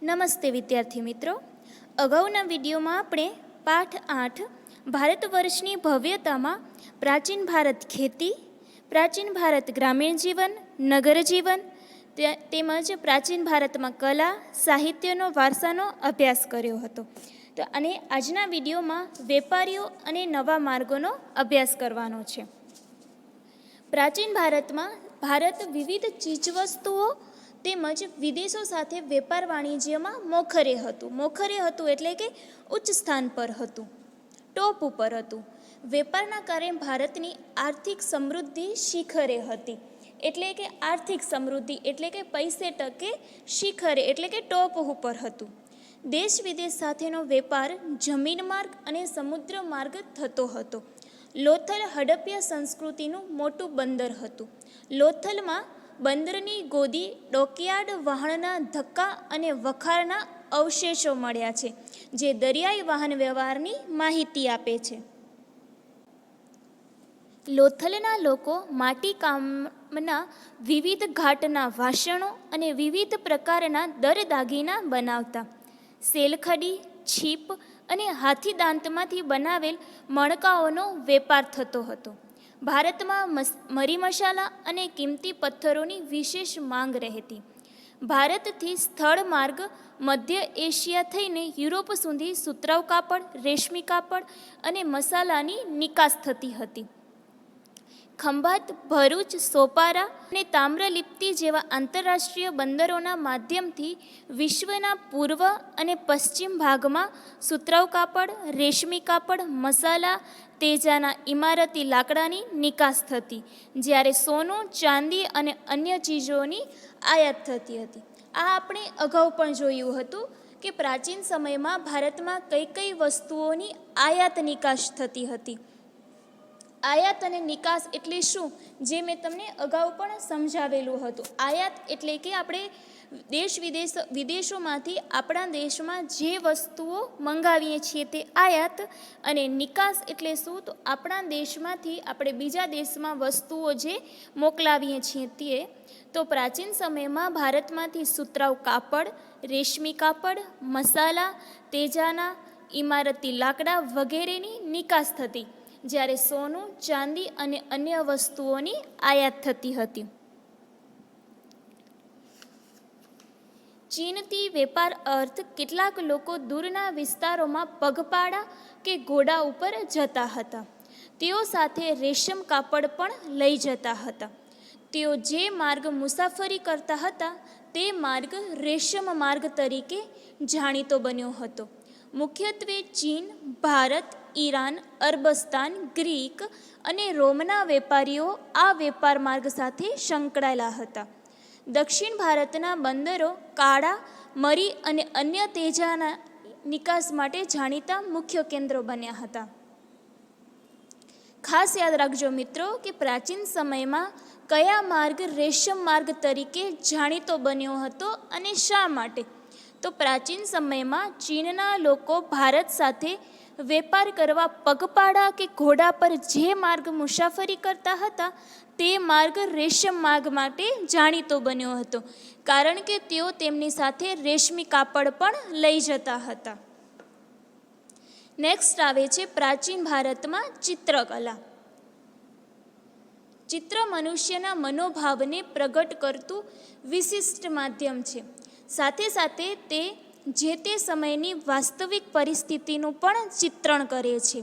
નમસ્તે વિદ્યાર્થી મિત્રો, અગાઉના વિડીયોમાં આપણે પાઠ 8 ભારત વર્ષની ભવ્યતામાં પ્રાચીન ભારત ખેતી, પ્રાચીન ભારત ગ્રામીણ જીવન, નગર જીવન તેમજ પ્રાચીન ભારતમાં કલા સાહિત્યનો વારસાનો અભ્યાસ કર્યો હતો. તો અને આજના વિડીયોમાં વેપારીઓ અને નવા માર્ગોનો અભ્યાસ કરવાનો છે. પ્રાચીન ભારતમાં ભારત વિવિધ ચીજવસ્તુઓ તેમજ વિદેશો સાથે વેપાર વાણિજ્યમાં મોખરે હતું એટલે કે ઉચ્ચ સ્થાન પર હતું, ટોપ ઉપર હતું. વેપારના કારણે ભારતની આર્થિક સમૃદ્ધિ શિખરે હતી, એટલે કે આર્થિક સમૃદ્ધિ એટલે કે પૈસે ટકે શિખરે એટલે કે ટોપ ઉપર હતું. દેશ વિદેશ સાથેનો વેપાર જમીન માર્ગ અને સમુદ્ર માર્ગ થતો હતો. લોથલ હડપ્પા સંસ્કૃતિનું મોટું બંદર હતું. લોથલમાં બંદરની ગોદી, ડોકયાર્ડ, વહાણના ધક્કા અને વખારના અવશેષો મળ્યા છે, જે દરિયાઈ વાહન વ્યવહારની માહિતી આપે છે. લોથલના લોકો માટીકામના વિવિધ ઘાટના વાસણો અને વિવિધ પ્રકારના દાગીના બનાવતા. સેલખડી, છીપ અને હાથીદાંતમાંથી બનાવેલ મણકાઓનો વેપાર થતો હતો. ભારતમાં મરી મસાલા અને કિંમતી પથ્થરોની વિશેષ માંગ રહેતી. ભારતથી સ્થળ માર્ગ મધ્ય એશિયા થઈને યુરોપ સુધી સુતરાઉ કાપડ, રેશમી કાપડ અને મસાલાની નિકાસ થતી હતી. ખંભાત, ભરૂચ, સોપારા અને તામ્રલિપ્તિ જેવા આંતરરાષ્ટ્રીય બંદરોના માધ્યમથી વિશ્વના પૂર્વ અને પશ્ચિમ ભાગમાં સુતરાઉ કાપડ, રેશમી કાપડ, મસાલા, તેજાના ઇમારતી લાકડાની નિકાસ થતી, જ્યારે સોનું, ચાંદી અને અન્ય ચીજોની આયાત થતી હતી. આ આપણે અગાઉ પણ જોયું હતું કે પ્રાચીન સમયમાં ભારતમાં કઈ કઈ વસ્તુઓની આયાત નિકાસ થતી હતી. આયાત અને નિકાસ એટલે શું, જે મેં તમને અગાઉ પણ સમજાવેલું હતું. આયાત એટલે કે આપણે દેશ વિદેશોમાંથી આપણા દેશમાં જે વસ્તુઓ મંગાવીએ છીએ તે આયાત, અને નિકાસ એટલે શું, તો આપણા દેશમાંથી આપણે બીજા દેશમાં વસ્તુઓ જે મોકલાવીએ છીએ તે. તો પ્રાચીન સમયમાં ભારતમાંથી સુતરાઉ કાપડ, રેશમી કાપડ, મસાલા, તેજાના ઇમારતી લાકડા વગેરેની નિકાસ થતી, જ્યારે સોનું, ચાંદી અને અન્ય વસ્તુઓની આયાત થતી હતી. ચીનથી વેપાર અર્થ કેટલાક લોકો દૂરના વિસ્તારોમાં પગપાળા કે ઘોડા ઉપર જતા હતા. તેઓ સાથે રેશમ કાપડ પણ લઈ જતા હતા. તેઓ જે માર્ગ મુસાફરી કરતા હતા તે માર્ગ રેશમ માર્ગ તરીકે જાણીતો બન્યો હતો. મુખ્યત્વે ચીન, ભારત, ઈરાન, અરબસ્તાન, ગ્રીક અને રોમના વેપારીઓ આ વેપાર માર્ગ સાથે સંકળાયેલા હતા. દક્ષિણ ભારતના બંદરો કાળા, મરી અને અન્ય તેજાના નિકાસ માટે જાણીતા મુખ્ય કેન્દ્રો બન્યા હતા. ખાસ યાદ રાખજો મિત્રો કે પ્રાચીન સમયમાં કયા માર્ગ રેશમ માર્ગ તરીકે જાણીતો બન્યો હતો અને શા માટે. તો પ્રાચીન સમયમાં ચીનના લોકો ભારત સાથે વેપાર કરવા પગપાળા કે ઘોડા પર જે માર્ગ મુસાફરી કરતા હતા તે માર્ગ રેશમ માર્ગ માટે જાણીતો બન્યો હતો, કારણ કે તેઓ તેમની સાથે રેશમી કાપડ પણ લઈ જતા હતા. નેક્સ્ટ આવે છે પ્રાચીન ભારતમાં ચિત્રકલા. ચિત્ર મનુષ્યના મનોભાવને પ્રગટ કરતું વિશિષ્ટ માધ્યમ છે. સાથે સાથે તે જે તે સમયની વાસ્તવિક પરિસ્થિતિનું પણ ચિત્રણ કરે છે.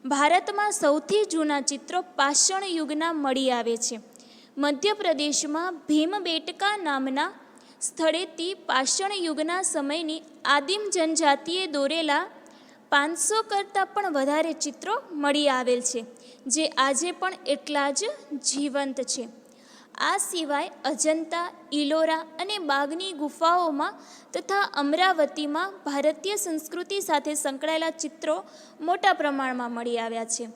ભારતમાં સૌથી જૂના ચિત્રો પાષાણ યુગના મળી આવે છે. મધ્યપ્રદેશમાં ભીમબેટકા નામના સ્થળેથી પાષાણ યુગના સમયની આદિમ જનજાતિએ દોરેલા 500 કરતાં પણ વધારે ચિત્રો મળી આવેલ છે, જે આજે પણ એટલા જ જીવંત છે. આ સિવાય અજંતા, ઇલોરા અને બાગની ગુફાઓમાં તથા અમરાવતીમાં ભારતીય સંસ્કૃતિ સાથે સંકળાયેલા ચિત્રો મોટા પ્રમાણમાં મળી આવ્યા છે.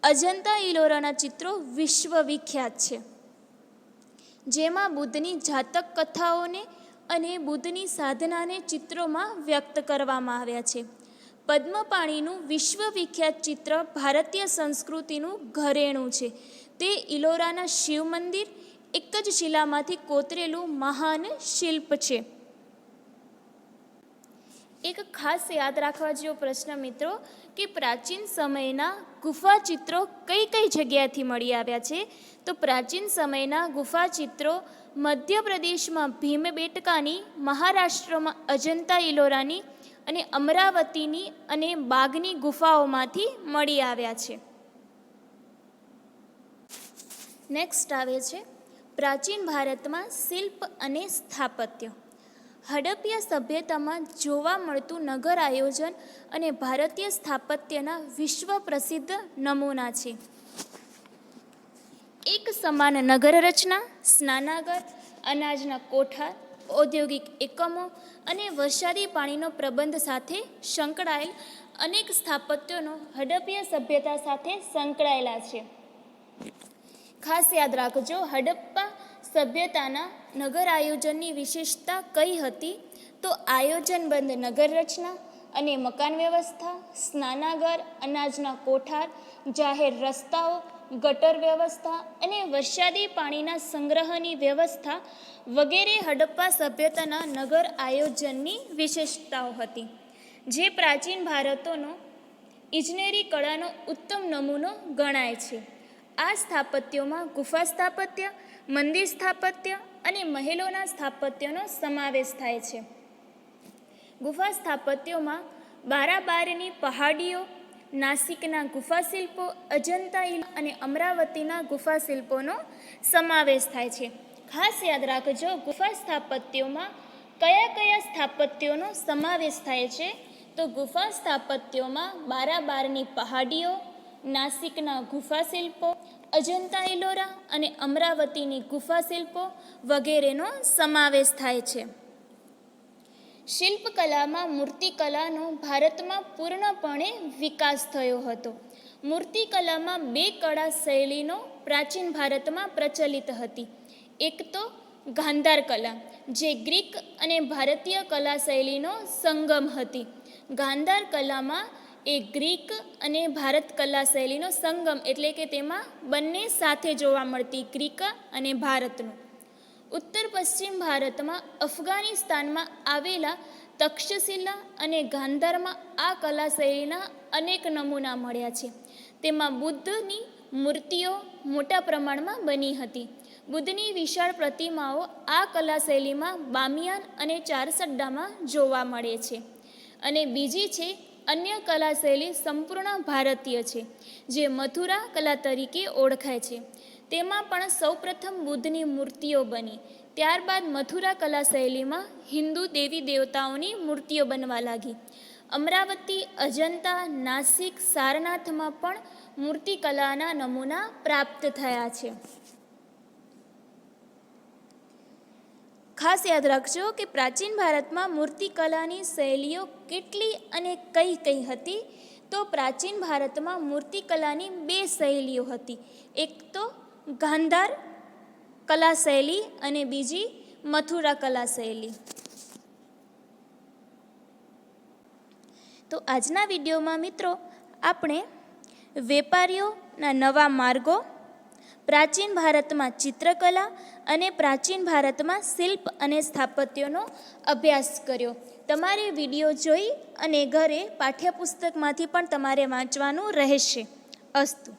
અજંતા ઇલોરાના ચિત્રો વિશ્વવિખ્યાત છે, જેમાં બુદ્ધની જાતક કથાઓને અને બુદ્ધની સાધનાને ચિત્રોમાં વ્યક્ત કરવામાં આવ્યા છે. પદ્મપાણીનું વિશ્વવિખ્યાત ચિત્ર ભારતીય સંસ્કૃતિનું ઘરેણું છે. તે ઇલોરાના શિવ મંદિર, એક જ શિલામાંથી કોતરેલું મહાન શિલ્પ છે. એક ખાસ યાદ રાખવા જેવો પ્રશ્ન મિત્રો કે પ્રાચીન સમયના ગુફા ચિત્રો કઈ કઈ જગ્યાએથી મળી આવ્યા છે? તો પ્રાચીન સમયના ગુફા ચિત્રો મધ્યપ્રદેશમાં ભીમબેટકાની, મહારાષ્ટ્રમાં અજંતા ઇલોરાની અને અમરાવતીની અને બાગની ગુફાઓમાંથી મળી આવ્યા છે. નેક્સ્ટ આવે છે પ્રાચીન ભારતમાં શિલ્પ અને સ્થાપત્ય. હડપ્પા સભ્યતામાં જોવા મળતું નગર આયોજન અને ભારતીય સ્થાપત્યના વિશ્વ પ્રસિદ્ધ નમૂના છે. એક સમાન નગર રચના, સ્નાનાગર, અનાજના કોઠાર, ઔદ્યોગિક એકમો અને વરસાદી પાણીનો પ્રબંધ સાથે સંકળાયેલ અનેક સ્થાપત્યોનો હડપ્પા સભ્યતા સાથે સંકળાયેલા છે. ખાસ યાદ રાખજો, હડપ્પા સભ્યતાના નગર આયોજનની વિશેષતા કઈ હતી? તો આયોજનબદ્ધ નગર રચના અને મકાન વ્યવસ્થા, સ્નાનાગર, અનાજના કોઠાર, જાહેર રસ્તાઓ, ગટર વ્યવસ્થા અને વરસાદી પાણીના સંગ્રહની વ્યવસ્થા વગેરે હડપ્પા સભ્યતાના નગર આયોજનની વિશેષતાઓ હતી, જે પ્રાચીન ભારતનો ઇજનેરી કળાનો ઉત્તમ નમૂનો ગણાય છે. આ સ્થાપત્યોમાં ગુફા સ્થાપત્ય, મંદિર સ્થાપત્ય અને મહેલોના સ્થાપત્યનો સમાવેશ થાય છે. ગુફા સ્થાપત્યોમાં બારાબારની પહાડીઓ, નાસિકના ગુફા શિલ્પો, અજંતા અને અમરાવતીના ગુફા શિલ્પોનો સમાવેશ થાય છે. ખાસ યાદ રાખજો, ગુફા સ્થાપત્યોમાં કયા કયા સ્થાપત્યોનો સમાવેશ થાય છે? તો ગુફા સ્થાપત્યોમાં બારાબારની પહાડીઓ, નાસિકના ગુફા શિલ્પો, અજંતા ઇલોરા અને અમરાવતીની ગુફા શિલ્પો વગેરેનો સમાવેશ થાય છે. શિલ્પકલામાં મૂર્તિકલાનો ભારતમાં પૂર્ણપણે વિકાસ થયો હતો. મૂર્તિકલામાં બે કળા શૈલીનો પ્રાચીન ભારતમાં પ્રચલિત હતી. એક તો ગાંધાર કલા, જે ગ્રીક અને ભારતીય કલા શૈલીનો સંગમ હતી. ગાંધાર કલામાં એ ગ્રીક અને ભારત કલા શૈલીનો સંગમ, એટલે કે તેમાં બંને સાથે જોવા મળતી ગ્રીક અને ભારતનું. ઉત્તર પશ્ચિમ ભારતમાં અફઘાનિસ્તાનમાં આવેલા તક્ષશિલા અને ગાંધારમાં આ કલા શૈલીના અનેક નમૂના મળ્યા છે. તેમાં બુદ્ધની મૂર્તિઓ મોટા પ્રમાણમાં બની હતી. બુદ્ધની વિશાળ પ્રતિમાઓ આ કલા શૈલીમાં બામિયાન અને ચારસડ્ડામાં જોવા મળે છે. અને બીજી છે અન્ય કલા શૈલી સંપૂર્ણ ભારતીય છે, જે મથુરા કલા તરીકે ઓળખાય છે. તેમાં પણ સૌપ્રથમ બુદ્ધની મૂર્તિઓ બની. ત્યારબાદ મથુરા કલા શૈલીમાં હિન્દુ દેવી દેવતાઓની મૂર્તિઓ બનવા લાગી. અમરાવતી, અજંતા, નાસિક, સારનાથમાં પણ મૂર્તિકલાના નમૂના પ્રાપ્ત થયા છે. ખાસ યાદ રાખજો કે પ્રાચીન ભારતમાં મૂર્તિકલાની શૈલીઓ કેટલી અને કઈ કઈ હતી? તો પ્રાચીન ભારતમાં મૂર્તિકલાની બે શૈલીઓ હતી. એક તો ગાંધાર કલા શૈલી અને બીજી મથુરા કલા શૈલી. તો આજના વિડીયોમાં મિત્રો આપણે વેપારીઓના નવા માર્ગો, પ્રાચીન ભારતમાં ચિત્રકલા અને પ્રાચીન ભારતમાં શિલ્પ અને સ્થાપત્યોનો અભ્યાસ કર્યો. તમારે વિડીયો જોઈ અને ઘરે પાઠ્યપુસ્તકમાંથી પણ તમારે વાંચવાનું રહેશે. અસ્તુ.